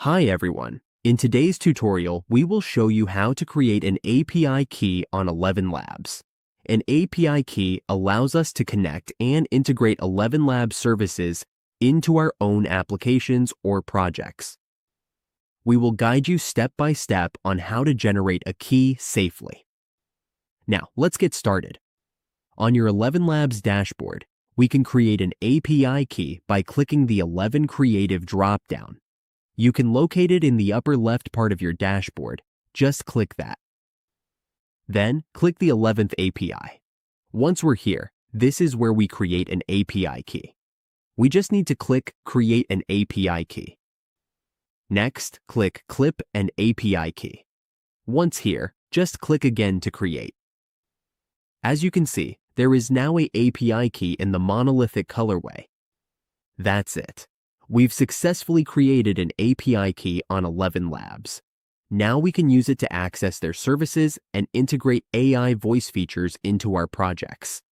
Hi everyone. In today's tutorial, we will show you how to create an API key on ElevenLabs. An API key allows us to connect and integrate ElevenLabs services into our own applications or projects. We will guide you step by step on how to generate a key safely. Now, let's get started. On your ElevenLabs dashboard, we can create an API key by clicking the 11 Creative dropdown. You can locate it in the upper left part of your dashboard. Just click that. Then, click the 11th API. Once we're here, this is where we create an API key. We just need to click Create an API Key. Next, click Clip an API Key. Once here, just click again to create. As you can see, there is now an API key in the monolithic colorway. That's it. We've successfully created an API key on ElevenLabs. Now we can use it to access their services and integrate AI voice features into our projects.